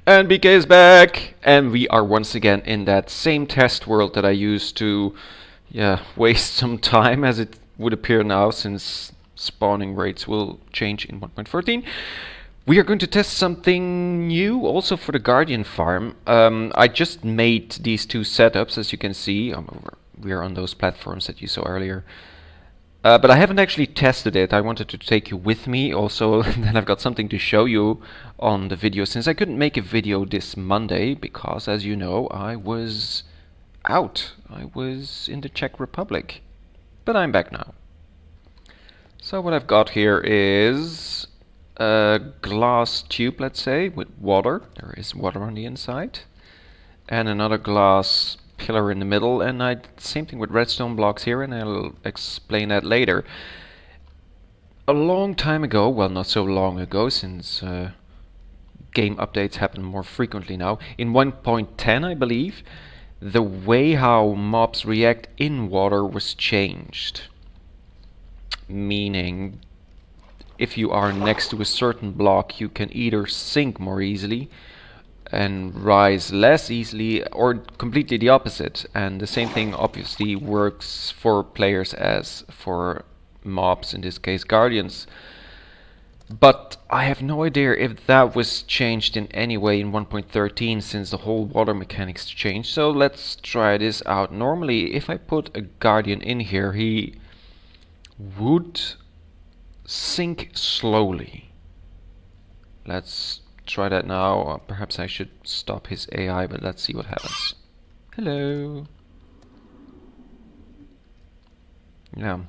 And BK is back, and we are once again in that same test world that I used to, waste some time, as it would appear now, since spawning rates will change in 1.14. We are going to test something new, also for the Guardian farm. I just made these two setups, as you can see. We are on those platforms that you saw earlier. But I haven't actually tested it. I wanted to take you with me also, and then I've got something to show you on the video, since I couldn't make a video this Monday because, as you know, I was out. I was in the Czech Republic. But I'm back now. So what I've got here is a glass tube, let's say, with water. There is water on the inside. And another glass pillar in the middle, and same thing with redstone blocks here, and I'll explain that later. A long time ago, well, not so long ago, since game updates happen more frequently now, in 1.10 I believe, the way how mobs react in water was changed. Meaning, if you are next to a certain block, you can either sink more easily and rise less easily, or completely the opposite. And the same thing obviously works for players as for mobs, in this case guardians. But I have no idea if that was changed in any way in 1.13, since the whole water mechanics changed. So let's try this out. Normally, if I put a guardian in here, he would sink slowly. Let's try that now. Perhaps I should stop his AI, but let's see what happens. Hello. Yeah,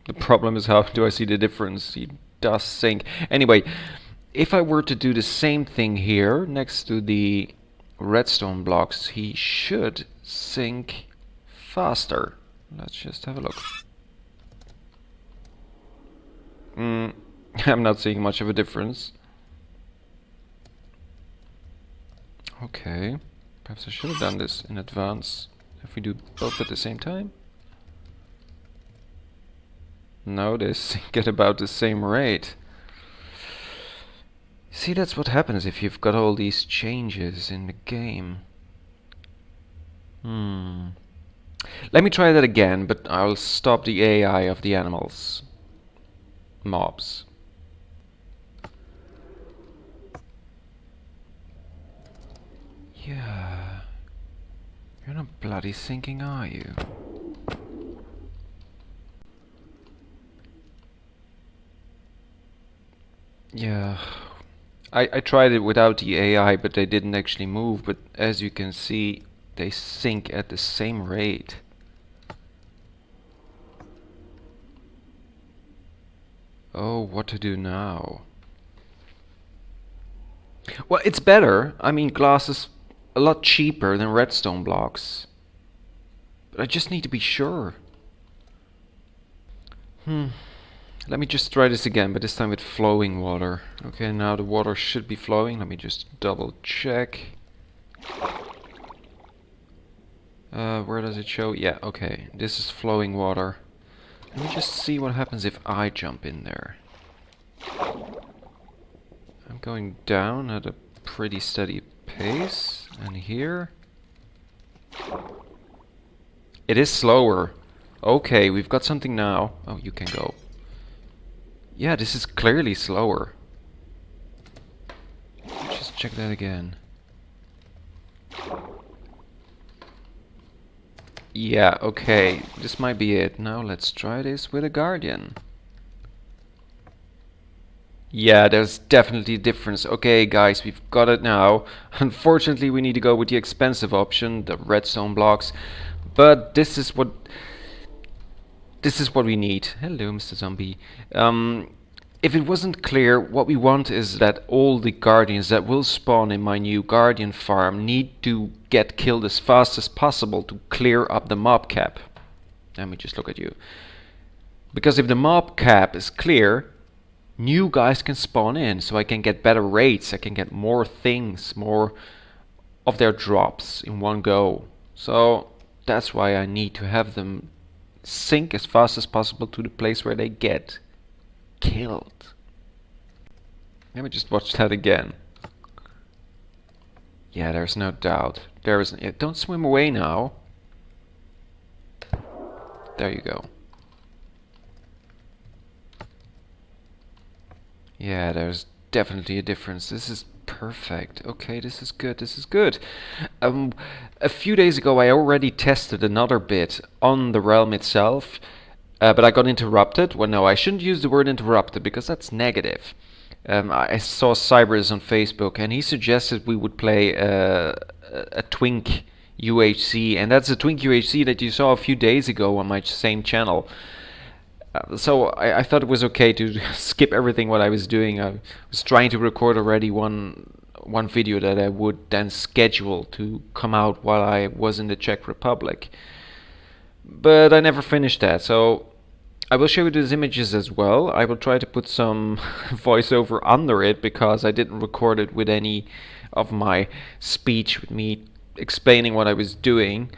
the problem is, how do I see the difference? He does sink. Anyway, if I were to do the same thing here next to the redstone blocks, he should sink faster. Let's just have a look. I'm not seeing much of a difference. Okay, perhaps I should have done this in advance. If we do both at the same time? No, they sink at about the same rate. See, that's what happens if you've got all these changes in the game. Let me try that again, but I'll stop the AI of the animals. Mobs. Yeah, you're not bloody sinking, are you? Yeah, I tried it without the AI, but they didn't actually move. But as you can see, they sink at the same rate. Oh, what to do now? Well, it's better. I mean, glass is a lot cheaper than redstone blocks. But I just need to be sure. Let me just try this again, but this time with flowing water. Okay, now the water should be flowing. Let me just double check. Where does it show? Yeah, okay. This is flowing water. Let me just see what happens if I jump in there. I'm going down at a pretty steady pace, and here it is slower. Okay, we've got something now. Oh, you can go. Yeah, this is clearly slower. Just check that again. Yeah, okay, this might be it. Now let's try this with a guardian. Yeah, there's definitely a difference. Okay, guys, we've got it now. Unfortunately, we need to go with the expensive option, the redstone blocks. But this is what we need. Hello, Mr. Zombie. If it wasn't clear, what we want is that all the guardians that will spawn in my new guardian farm need to get killed as fast as possible to clear up the mob cap. Let me just look at you. Because if the mob cap is clear, new guys can spawn in, so I can get better rates, I can get more things, more of their drops in one go. So that's why I need to have them sink as fast as possible to the place where they get killed. Let me just watch that again. Yeah, there's no doubt. There is. Don't swim away now. There you go. Yeah, there's definitely a difference. This is perfect. Okay, this is good. This is good. A few days ago, I already tested another bit on the realm itself, but I got interrupted. Well, no, I shouldn't use the word interrupted because that's negative. I saw Cybers on Facebook, and he suggested we would play a Twink-UHC, and that's a Twink-UHC that you saw a few days ago on my same channel. So I thought it was okay to skip everything what I was doing. I was trying to record already one video that I would then schedule to come out while I was in the Czech Republic. But I never finished that, so I will show you these images as well. I will try to put some voiceover under it because I didn't record it with any of my speech, with me explaining what I was doing,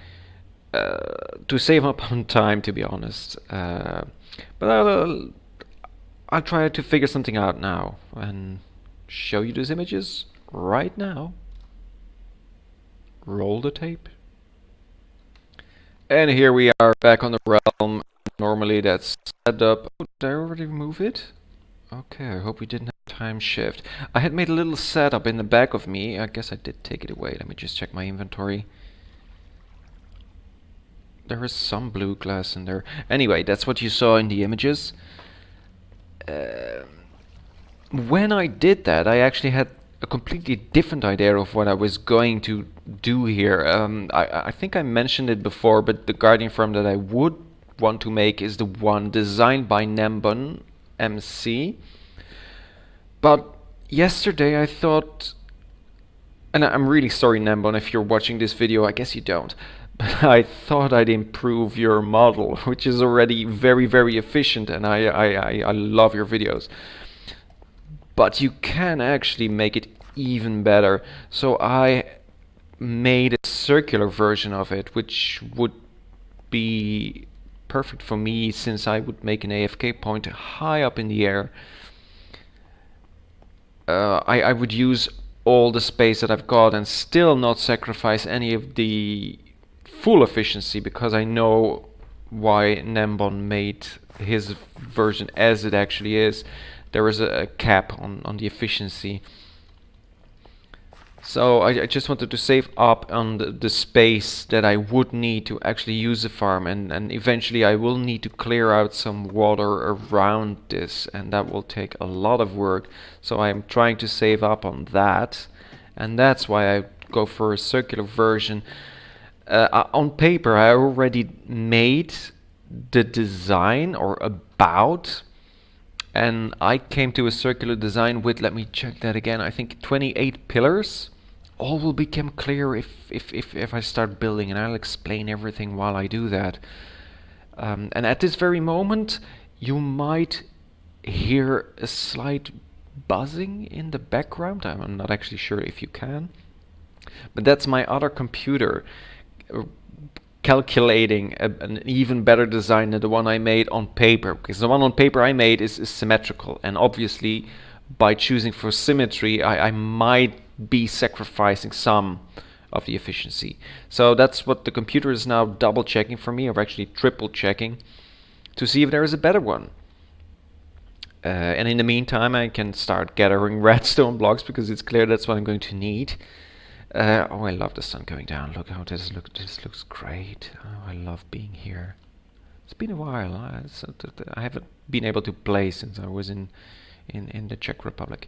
to save up on time, to be honest. But I'll try to figure something out now and show you these images right now. Roll the tape. And here we are back on the realm. Normally that's set up. Oh, did I already remove it? Okay, I hope we didn't have time shift. I had made a little setup in the back of me. I guess I did take it away. Let me just check my inventory. There is some blue glass in there. Anyway, that's what you saw in the images. When I did that, I actually had a completely different idea of what I was going to do here. I think I mentioned it before, but the guardian farm that I would want to make is the one designed by Gnembon MC. But yesterday I thought, and I'm really sorry Gnembon if you're watching this video, I guess you don't, but I thought I'd improve your model, which is already very, very efficient, and I love your videos. But you can actually make it even better. So I made a circular version of it, which would be perfect for me since I would make an AFK point high up in the air. I would use all the space that I've got and still not sacrifice any of the full efficiency, because I know why Gnembon made his version as it actually is. There is a cap on the efficiency. So I just wanted to save up on the space that I would need to actually use the farm, and eventually I will need to clear out some water around this, and that will take a lot of work. So I'm trying to save up on that, and that's why I go for a circular version. On paper I already made the design or about, and I came to a circular design with, let me check that again, I think 28 pillars. All will become clear if I start building, and I'll explain everything while I do that. And at this very moment you might hear a slight buzzing in the background. I'm not actually sure if you can, but that's my other computer calculating an even better design than the one I made on paper, because the one on paper I made is symmetrical, and obviously by choosing for symmetry I might be sacrificing some of the efficiency. So that's what the computer is now double checking for me, or actually triple checking, to see if there is a better one. And in the meantime I can start gathering redstone blocks, because it's clear that's what I'm going to need. Oh, I love the sun going down. Look how this looks great. Oh, I love being here. It's been a while. I haven't been able to play since I was in the Czech Republic.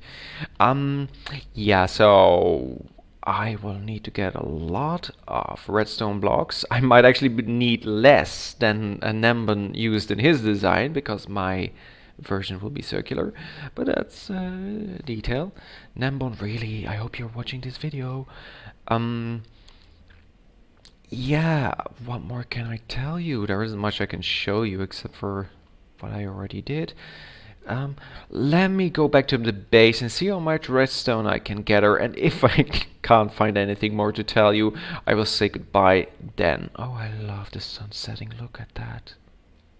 Yeah, so I will need to get a lot of redstone blocks. I might actually need less than Gnembon used in his design, because my version will be circular, but that's detail. Gnembon, really, I hope you're watching this video. Yeah, what more can I tell you? There isn't much I can show you except for what I already did. Let me go back to the base and see how much redstone I can gather, and if I can't find anything more to tell you, I will say goodbye then. Oh, I love the sun setting. Look at that.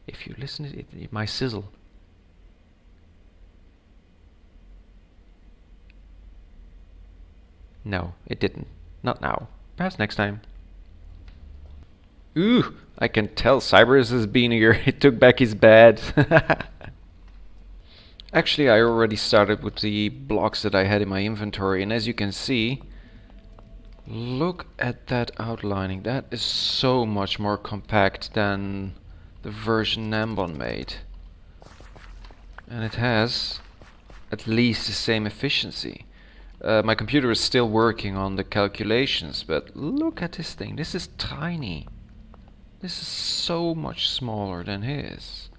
If you listen to it might sizzle. No, it didn't. Not now. Perhaps next time. Ooh, I can tell Cyrus has been here. He took back his bed. Actually, I already started with the blocks that I had in my inventory, and as you can see, look at that outlining. That is so much more compact than the version Gnembon made. And it has at least the same efficiency. My computer is still working on the calculations, but look at this thing. This is tiny. This is so much smaller than his.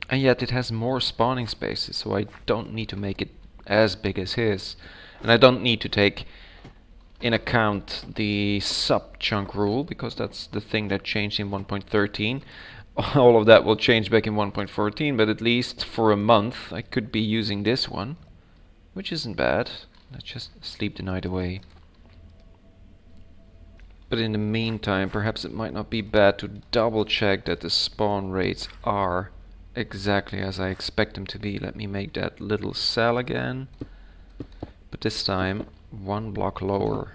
And yet it has more spawning spaces, so I don't need to make it as big as his. And I don't need to take in account the sub-chunk rule, because that's the thing that changed in 1.13. All of that will change back in 1.14, but at least for a month I could be using this one, which isn't bad. Let's just sleep the night away. But in the meantime, perhaps it might not be bad to double check that the spawn rates are exactly as I expect them to be. Let me make that little cell again, but this time one block lower.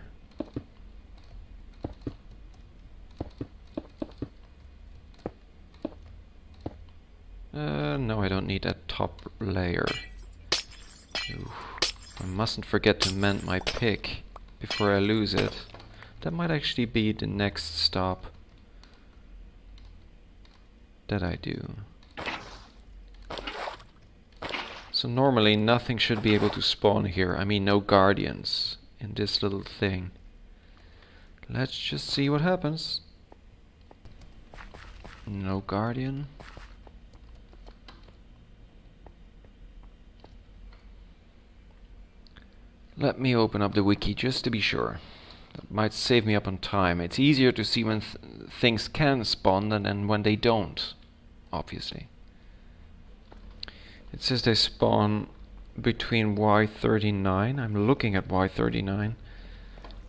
No, I don't need that top layer. Ooh, I mustn't forget to mend my pick before I lose it. That might actually be the next stop that I do. So normally nothing should be able to spawn here. I mean, no guardians in this little thing. Let's just see what happens. No guardian. Let me open up the wiki just to be sure. That might save me up on time. It's easier to see when things can spawn than when they don't, obviously. It says they spawn between Y39. I'm looking at Y39.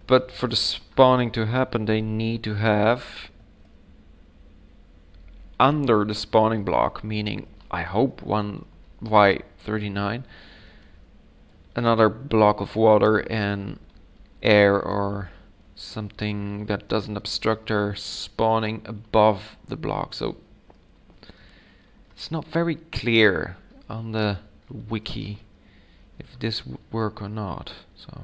But for the spawning to happen, they need to have under the spawning block, meaning I hope one Y39, another block of water and air or something that doesn't obstruct their spawning above the block. So it's not very clear on the wiki if this would work or not. So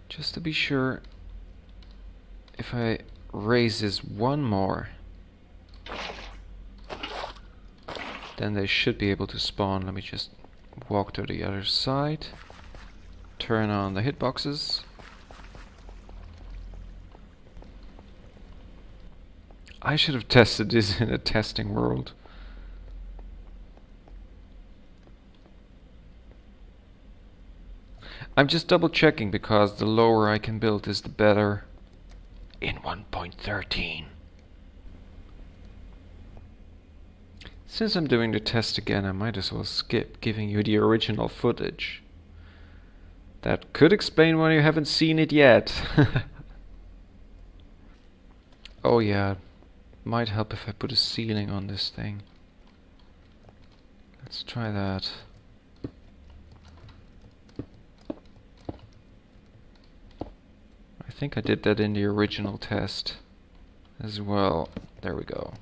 just to be sure, if I raise this one more, then they should be able to spawn. Let me just walk to the other side, turn on the hitboxes. I should have tested this in a testing world. I'm just double checking because the lower I can build is the better in 1.13. Since I'm doing the test again, I might as well skip giving you the original footage. That could explain why you haven't seen it yet. Oh yeah, might help if I put a ceiling on this thing. Let's try that. I think I did that in the original test as well. There we go.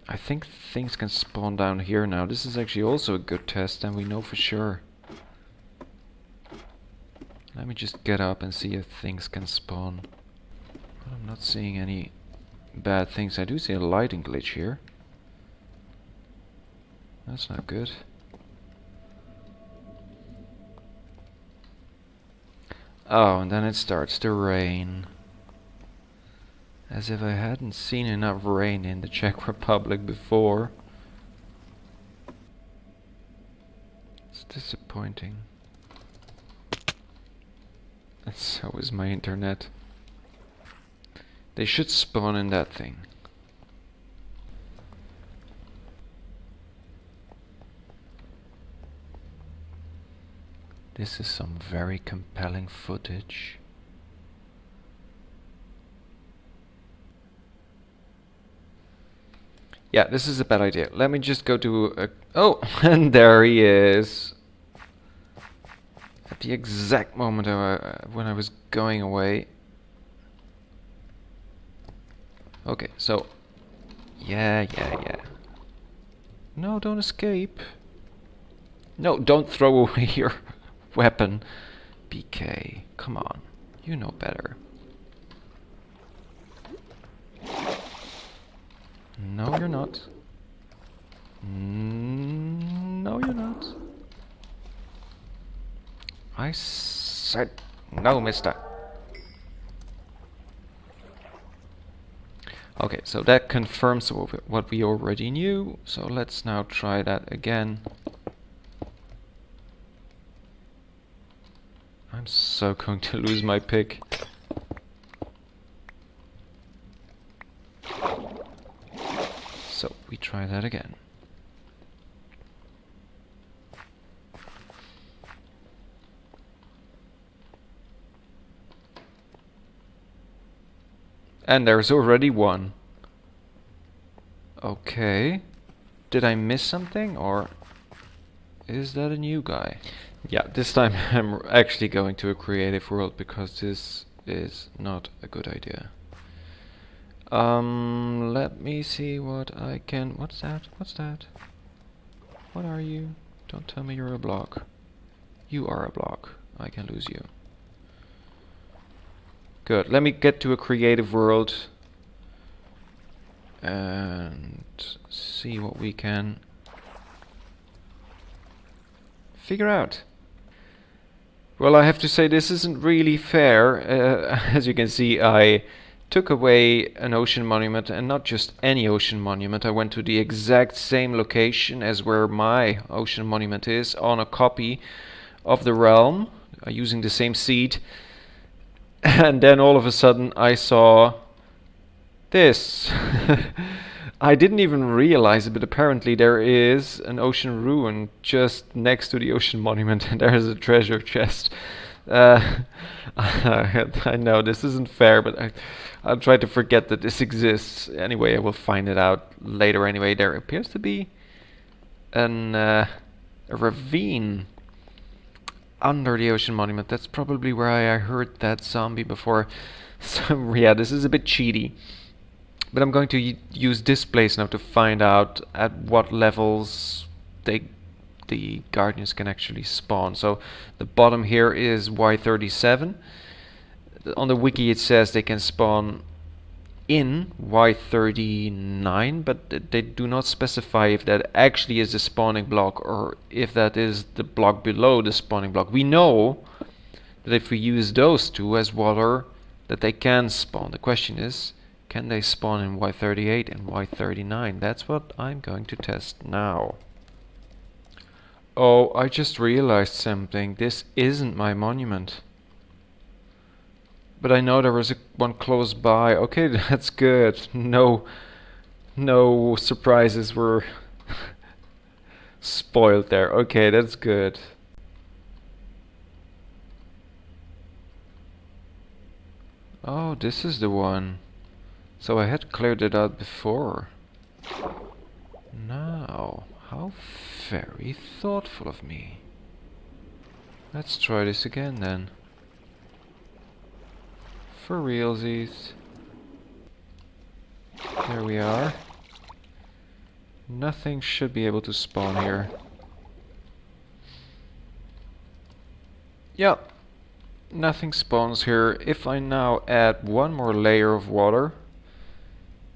I think things can spawn down here now. This is actually also a good test, and we know for sure. Let me just get up and see if things can spawn. I'm not seeing any bad things. I do see a lighting glitch here. That's not good. Oh, and then it starts to rain. As if I hadn't seen enough rain in the Czech Republic before. It's disappointing. And so is my internet. They should spawn in that thing. This is some very compelling footage. Yeah, this is a bad idea. Let me just go to a... Oh, and there he is. At the exact moment when I was going away. Okay, so... Yeah. No, don't escape. No, don't throw away your weapon. BK, come on. You know better. No, you're not. No, you're not. I said no, mister. Okay, so that confirms what we already knew. So let's now try that again. I'm so going to lose my pick. So we try that again. And there's already one. Okay. Did I miss something, or is that a new guy? Yeah, this time I'm actually going to a creative world because this is not a good idea. Let me see what I can... What's that? What's that? What are you? Don't tell me you're a block. You are a block. I can lose you. Good. Let me get to a creative world and see what we can figure out. Well, I have to say this isn't really fair. As you can see, I took away an ocean monument, and not just any ocean monument. I went to the exact same location as where my ocean monument is, on a copy of the realm, using the same seed. And then all of a sudden I saw this. I didn't even realize it, but apparently there is an ocean ruin just next to the ocean monument, and there is a treasure chest. I know this isn't fair, but I'll try to forget that this exists. Anyway, I will find it out later anyway. There appears to be a ravine under the ocean monument. That's probably where I heard that zombie before. So yeah, this is a bit cheaty. But I'm going to use this place now to find out at what levels the guardians can actually spawn. So the bottom here is Y37. On the wiki it says they can spawn in Y39, but they do not specify if that actually is the spawning block or if that is the block below the spawning block. We know that if we use those two as water, that they can spawn. The question is, can they spawn in Y38 and Y39? That's what I'm going to test now. Oh, I just realized something. This isn't my monument. But I know there was one close by. Okay, that's good. No surprises were spoiled there. Okay, that's good. Oh, this is the one. So I had cleared it out before. Now, how very thoughtful of me. Let's try this again then. For realsies. There we are. Nothing should be able to spawn here. Yep. Nothing spawns here. If I now add one more layer of water,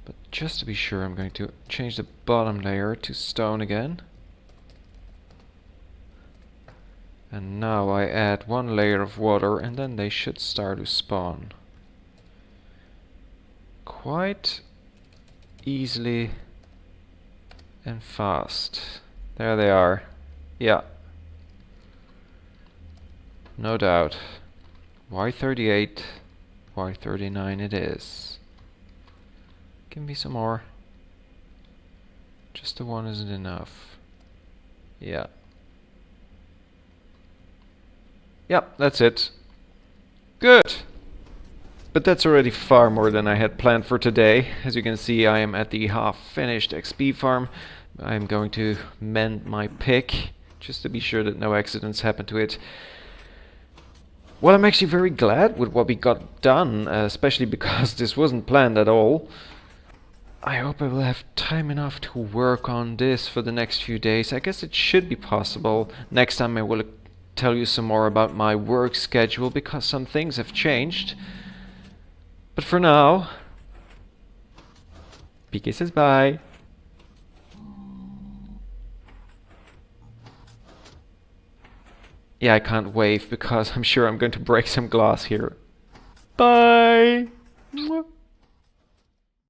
but just to be sure, I'm going to change the bottom layer to stone again. And now I add one layer of water, and then they should start to spawn. Quite easily and fast. There they are. Yeah. No doubt. Y38, Y39 it is. Give me some more. Just the one isn't enough. Yeah. Yep, that's it. Good. But that's already far more than I had planned for today. As you can see, I am at the half-finished XP farm. I'm going to mend my pick, just to be sure that no accidents happen to it. Well, I'm actually very glad with what we got done, especially because this wasn't planned at all. I hope I will have time enough to work on this for the next few days. I guess it should be possible. Next time I will tell you some more about my work schedule, because some things have changed. But for now, BK says bye. Yeah, I can't wave because I'm sure I'm going to break some glass here. Bye!